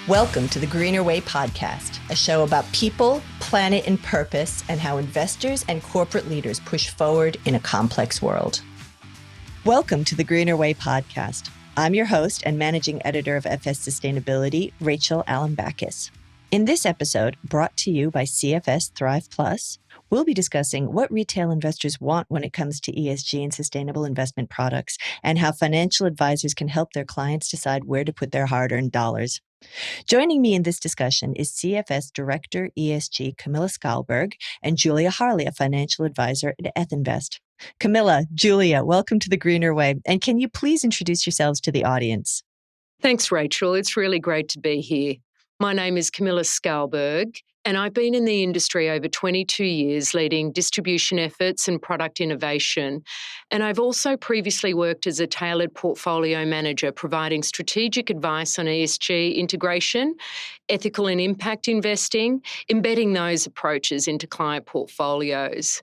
Welcome to the Greener Way podcast, a show about people, planet, and purpose, and how investors and corporate leaders push forward in a complex world. Welcome to the Greener Way podcast. I'm your host and managing editor of FS Sustainability, Rachel Allen-Backus. In this episode, brought to you by CFS Thrive Plus, we'll be discussing what retail investors want when it comes to ESG and sustainable investment products, and how financial advisors can help their clients decide where to put their hard-earned dollars. Joining me in this discussion is CFS Director ESG Camilla Skalberg and Julia Harley, a financial advisor at Ethinvest. Camilla, Julia, welcome to the Greener Way. And can you please introduce yourselves to the audience? Thanks, Rachel. It's really great to be here. My name is Camilla Skalberg, and I've been in the industry over 22 years leading distribution efforts and product innovation. And I've also previously worked as a tailored portfolio manager, providing strategic advice on ESG integration, ethical and impact investing, embedding those approaches into client portfolios.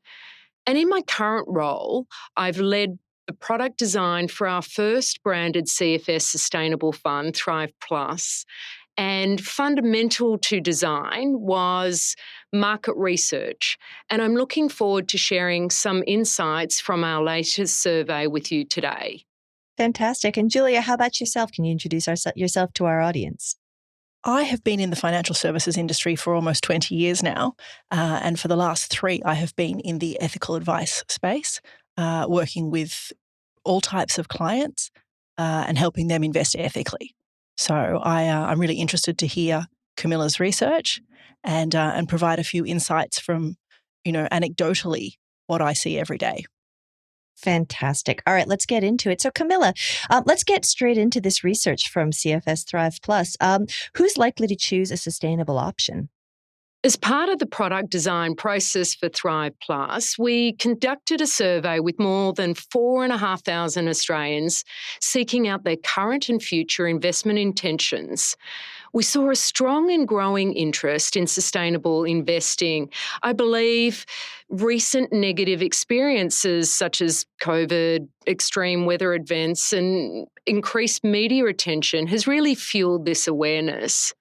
And in my current role, I've led the product design for our first branded CFS sustainable fund, Thrive Plus. And fundamental to design was market research. And I'm looking forward to sharing some insights from our latest survey with you today. Fantastic. And Julia, how about yourself? Can you introduce yourself to our audience? I have been in the financial services industry for almost 20 years now. And for the last 3, I have been in the ethical advice space, working with all types of clients and helping them invest ethically. So I'm really interested to hear Camilla's research and provide a few insights from, anecdotally what I see every day. Fantastic. All right, let's get into it. So Camilla, let's get straight into this research from CFS Thrive Plus. Who's likely to choose a sustainable option? As part of the product design process for Thrive Plus, we conducted a survey with more than 4,500 Australians seeking out their current and future investment intentions. We saw a strong and growing interest in sustainable investing. I believe recent negative experiences such as COVID, extreme weather events, and increased media attention has really fueled this awareness.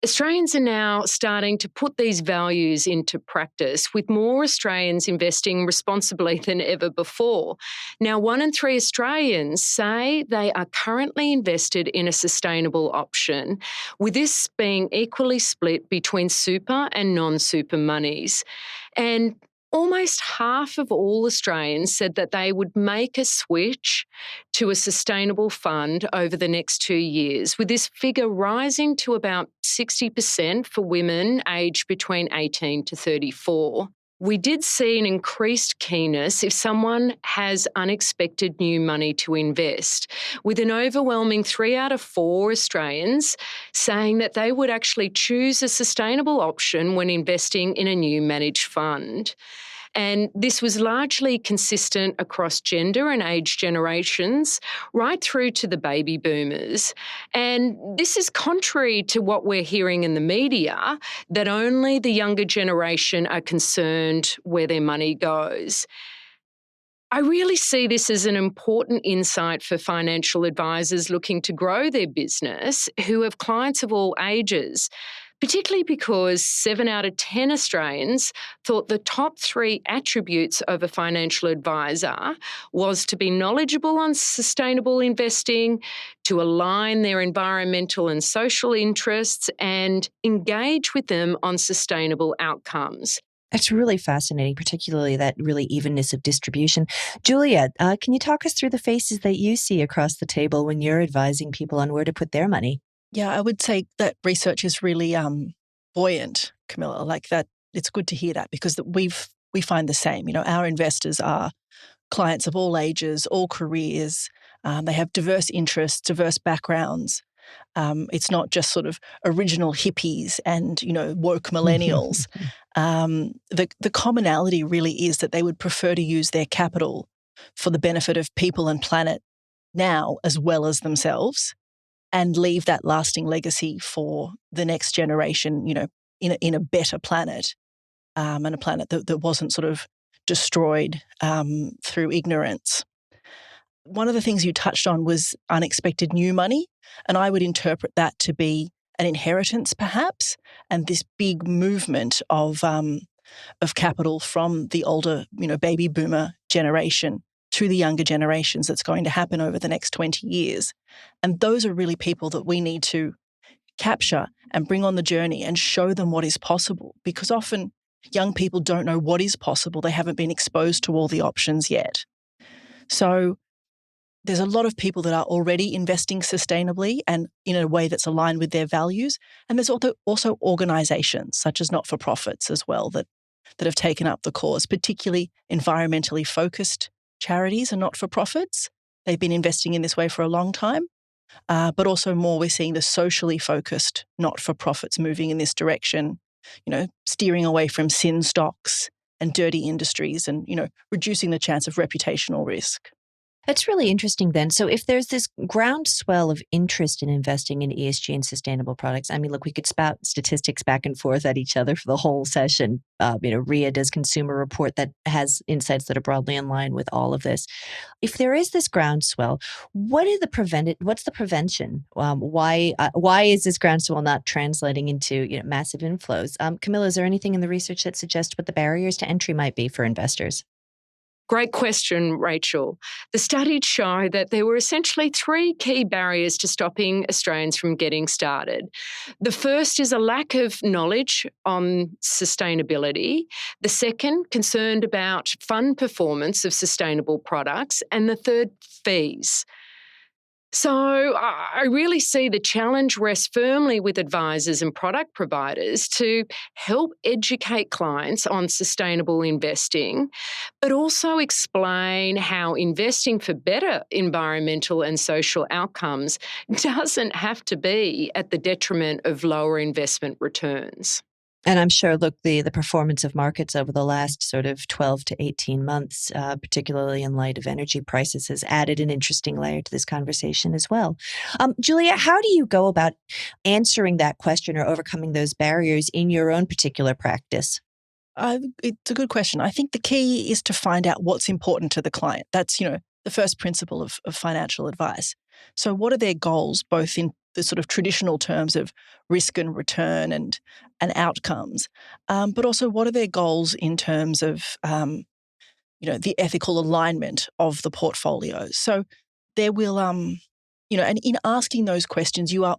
Australians are now starting to put these values into practice, with more Australians investing responsibly than ever before. Now, 1 in 3 Australians say they are currently invested in a sustainable option, with this being equally split between super and non-super monies. And almost half of all Australians said that they would make a switch to a sustainable fund over the next 2 years, with this figure rising to about 60% for women aged between 18 to 34. We did see an increased keenness if someone has unexpected new money to invest, with an overwhelming 3 out of 4 Australians saying that they would actually choose a sustainable option when investing in a new managed fund. And this was largely consistent across gender and age generations, right through to the baby boomers. And this is contrary to what we're hearing in the media, that only the younger generation are concerned where their money goes. I really see this as an important insight for financial advisors looking to grow their business who have clients of all ages, particularly because 7 out of 10 Australians thought the top 3 attributes of a financial advisor was to be knowledgeable on sustainable investing, to align their environmental and social interests, and engage with them on sustainable outcomes. That's really fascinating, particularly that really evenness of distribution. Julia, can you talk us through the faces that you see across the table when you're advising people on where to put their money? Yeah, I would say that research is really buoyant, Camilla. Like that, it's good to hear that because we find the same. Our investors are clients of all ages, all careers. They have diverse interests, diverse backgrounds. It's not just sort of original hippies and woke millennials. The commonality really is that they would prefer to use their capital for the benefit of people and planet now as well as themselves, and leave that lasting legacy for the next generation, in a better planet, and a planet that wasn't sort of destroyed through ignorance. One of the things you touched on was unexpected new money, and I would interpret that to be an inheritance perhaps, and this big movement of capital from the older, baby boomer generation to the younger generations that's going to happen over the next 20 years. And those are really people that we need to capture and bring on the journey and show them what is possible, because often young people don't know what is possible. They haven't been exposed to all the options yet. So there's a lot of people that are already investing sustainably and in a way that's aligned with their values. And there's also organisations such as not-for-profits as well that have taken up the cause, particularly environmentally focused charities and not-for-profits. They've been investing in this way for a long time. But also more, we're seeing the socially focused not-for-profits moving in this direction, steering away from sin stocks and dirty industries and, reducing the chance of reputational risk. That's really interesting then. So if there's this groundswell of interest in investing in ESG and sustainable products, I mean, look, we could spout statistics back and forth at each other for the whole session. RIA does Consumer Report that has insights that are broadly in line with all of this. If there is this groundswell, what's the prevention? Why is this groundswell not translating into massive inflows? Camilla, is there anything in the research that suggests what the barriers to entry might be for investors? Great question, Rachel. The studies show that there were essentially three key barriers to stopping Australians from getting started. The first is a lack of knowledge on sustainability. The second, concerned about fund performance of sustainable products. And the third, fees. So I really see the challenge rests firmly with advisors and product providers to help educate clients on sustainable investing, but also explain how investing for better environmental and social outcomes doesn't have to be at the detriment of lower investment returns. And I'm sure, look, the performance of markets over the last sort of 12 to 18 months, particularly in light of energy prices, has added an interesting layer to this conversation as well. Julia, how do you go about answering that question or overcoming those barriers in your own particular practice? It's a good question. I think the key is to find out what's important to the client. That's, the first principle of financial advice. So what are their goals, both in the sort of traditional terms of risk and return and outcomes, but also what are their goals in terms of, the ethical alignment of the portfolio. So there will, and in asking those questions, you're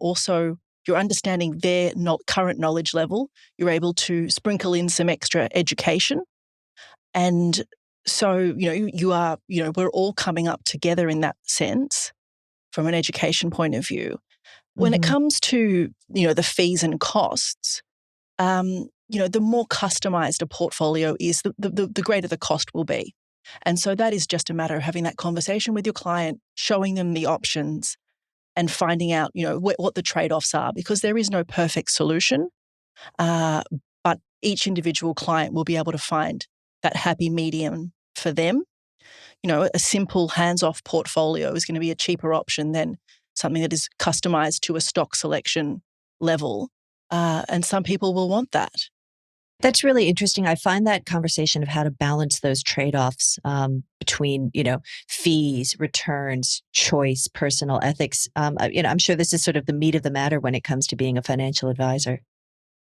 understanding their current knowledge level. You're able to sprinkle in some extra education. And so, we're all coming up together in that sense from an education point of view. When it comes to, the fees and costs, the more customized a portfolio is, the greater the cost will be. And so that is just a matter of having that conversation with your client, showing them the options and finding out, what the trade-offs are, because there is no perfect solution, but each individual client will be able to find that happy medium for them. A simple hands-off portfolio is going to be a cheaper option than something that is customized to a stock selection level. And some people will want that. That's really interesting. I find that conversation of how to balance those trade-offs between, fees, returns, choice, personal ethics. I'm sure this is sort of the meat of the matter when it comes to being a financial advisor.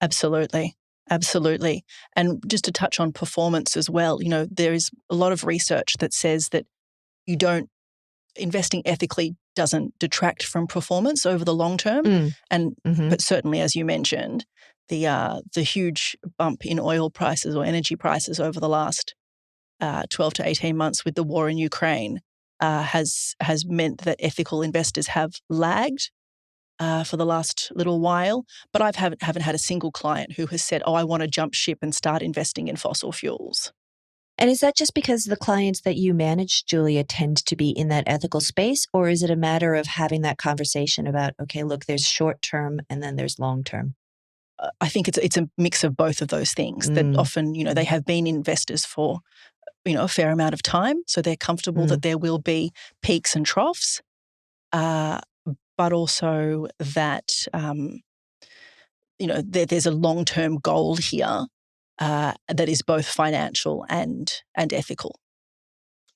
Absolutely. Absolutely. And just to touch on performance as well, there is a lot of research that says that investing ethically doesn't detract from performance over the long term. But certainly, as you mentioned, the huge bump in oil prices or energy prices over the last 12 to 18 months with the war in Ukraine has meant that ethical investors have lagged for the last little while. But I haven't had a single client who has said, "Oh, I want to jump ship and start investing in fossil fuels." And is that just because the clients that you manage, Julia, tend to be in that ethical space? Or is it a matter of having that conversation about, okay, look, there's short term and then there's long term? I think it's a mix of both of those things that often, they have been investors for, a fair amount of time. So they're comfortable that there will be peaks and troughs, but also that, there's a long-term goal here that is both financial and ethical.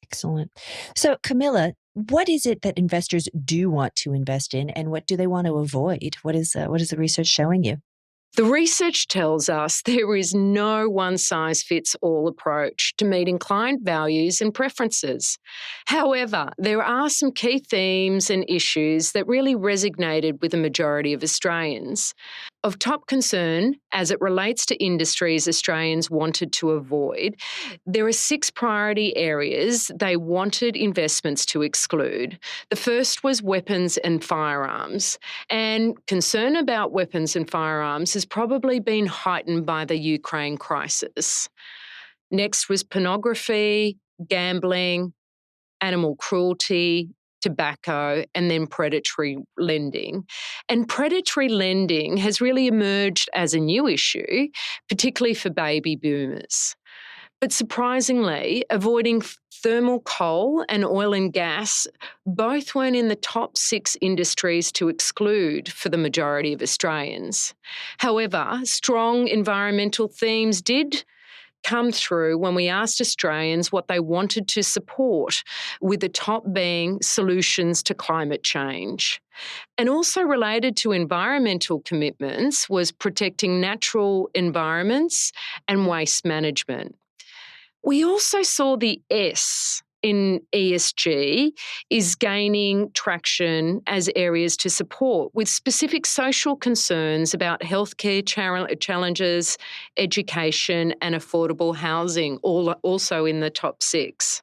Excellent. So, Camilla, what is it that investors do want to invest in, and what do they want to avoid? What is the research showing you? The research tells us there is no one-size-fits-all approach to meeting client values and preferences. However, there are some key themes and issues that really resonated with the majority of Australians. Of top concern, as it relates to industries Australians wanted to avoid, there are 6 priority areas they wanted investments to exclude. The first was weapons and firearms, and concern about weapons and firearms has probably been heightened by the Ukraine crisis. Next was pornography, gambling, animal cruelty, tobacco, and then predatory lending. And predatory lending has really emerged as a new issue, particularly for baby boomers. But surprisingly, avoiding thermal coal and oil and gas both weren't in the top 6 industries to exclude for the majority of Australians. However, strong environmental themes did come through when we asked Australians what they wanted to support, with the top being solutions to climate change. And also related to environmental commitments was protecting natural environments and waste management. We also saw the S in ESG is gaining traction as areas to support, with specific social concerns about healthcare challenges, education, and affordable housing, all also in the top 6.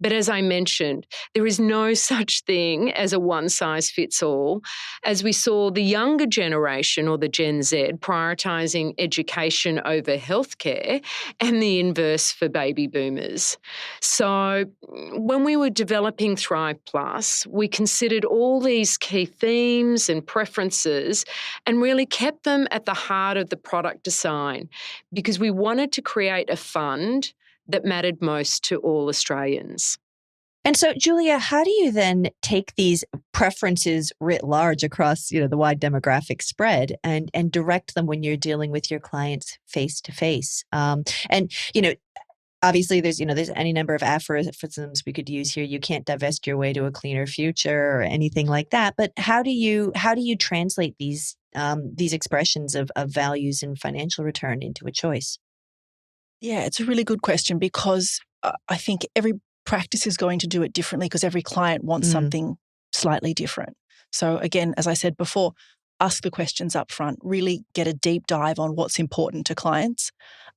But as I mentioned, there is no such thing as a one-size-fits-all, as we saw the younger generation, or the Gen Z, prioritising education over healthcare, and the inverse for baby boomers. So when we were developing Thrive Plus, we considered all these key themes and preferences and really kept them at the heart of the product design, because we wanted to create a fund that mattered most to all Australians. And so, Julia, how do you then take these preferences writ large across, the wide demographic spread and direct them when you're dealing with your clients face to face? Obviously, there's any number of aphorisms we could use here. You can't divest your way to a cleaner future or anything like that. But how do you translate these expressions of values and financial return into a choice? Yeah, it's a really good question, because I think every practice is going to do it differently, because every client wants something slightly different. So again, as I said before, ask the questions up front, really get a deep dive on what's important to clients.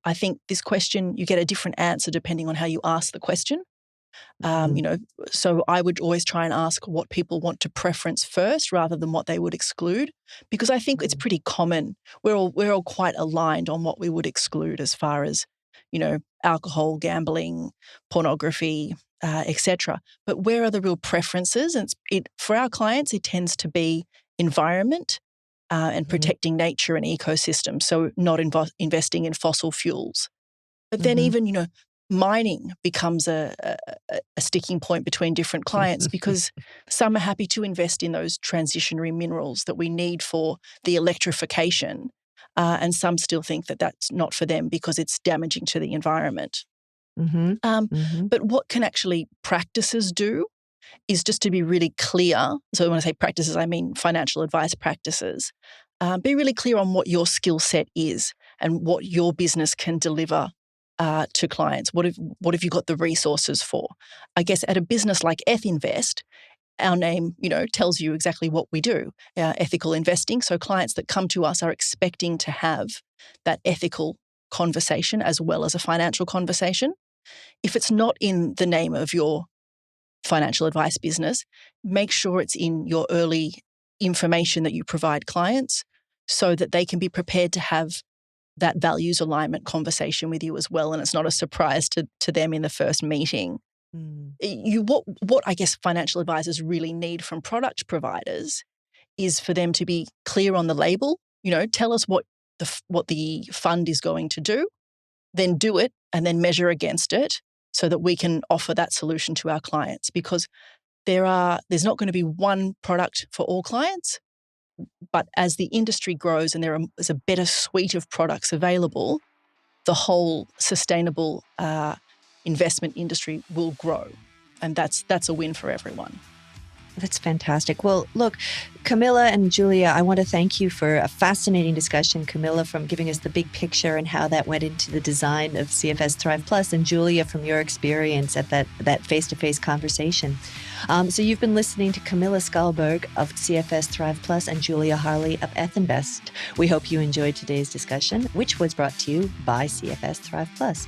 I think this question, you get a different answer depending on how you ask the question. So I would always try and ask what people want to preference first rather than what they would exclude, because I think it's pretty common. We're all quite aligned on what we would exclude, as far as alcohol, gambling, pornography, etc. But where are the real preferences? And for our clients, it tends to be environment and protecting nature and ecosystems. So not investing in fossil fuels. But then even, mining becomes a sticking point between different clients, because some are happy to invest in those transitionary minerals that we need for the electrification. And some still think that that's not for them because it's damaging to the environment. But what can actually practices do is just to be really clear. So when I say practices, I mean financial advice practices. Be really clear on what your skill set is and what your business can deliver to clients. What have you got the resources for? I guess at a business like Ethinvest, our name, tells you exactly what we do, ethical investing. So clients that come to us are expecting to have that ethical conversation as well as a financial conversation. If it's not in the name of your financial advice business, make sure it's in your early information that you provide clients, so that they can be prepared to have that values alignment conversation with you as well. And it's not a surprise to them in the first meeting. What I guess financial advisors really need from product providers is for them to be clear on the label. Tell us what the fund is going to do, then do it, and then measure against it, so that we can offer that solution to our clients. Because there's not going to be one product for all clients, but as the industry grows and there's a better suite of products available, the whole sustainable investment industry will grow. And that's a win for everyone. That's fantastic. Well, look, Camilla and Julia, I want to thank you for a fascinating discussion. Camilla, from giving us the big picture and how that went into the design of CFS Thrive Plus, and Julia, from your experience at that face-to-face conversation. So you've been listening to Camilla Skalberg of CFS Thrive Plus and Julia Harley of Ethinvest. We hope you enjoyed today's discussion, which was brought to you by CFS Thrive Plus.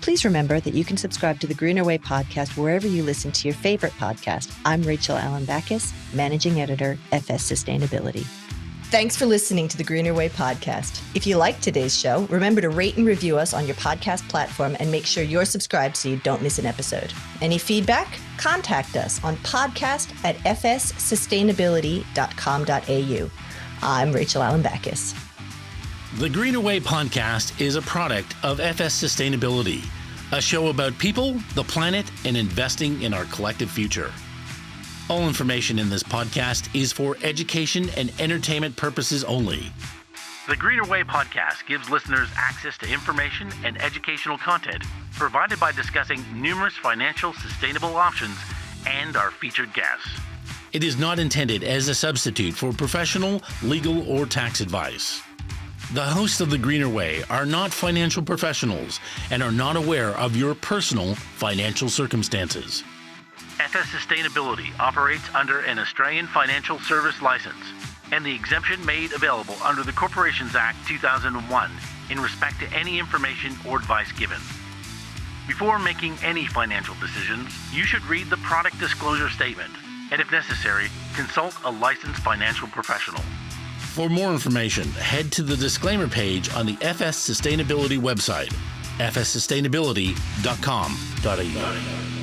Please remember that you can subscribe to the Greener Way podcast wherever you listen to your favorite podcast. I'm Rachel Allen Backus, Managing Editor, FS Sustainability. Thanks for listening to the Greener Way podcast. If you liked today's show, remember to rate and review us on your podcast platform and make sure you're subscribed so you don't miss an episode. Any feedback? Contact us on podcast@fssustainability.com.au. I'm Rachel Allen Backus. The Greener Way podcast is a product of FS Sustainability, a show about people, the planet, and investing in our collective future. All information in this podcast is for education and entertainment purposes only. The Greener Way podcast gives listeners access to information and educational content provided by discussing numerous financial sustainable options and our featured guests. It is not intended as a substitute for professional, legal, or tax advice. The hosts of The Greener Way are not financial professionals and are not aware of your personal financial circumstances. FS Sustainability operates under an Australian Financial Service License and the exemption made available under the Corporations Act 2001 in respect to any information or advice given. Before making any financial decisions, you should read the product disclosure statement and, if necessary, consult a licensed financial professional. For more information, head to the disclaimer page on the FS Sustainability website, fssustainability.com.au.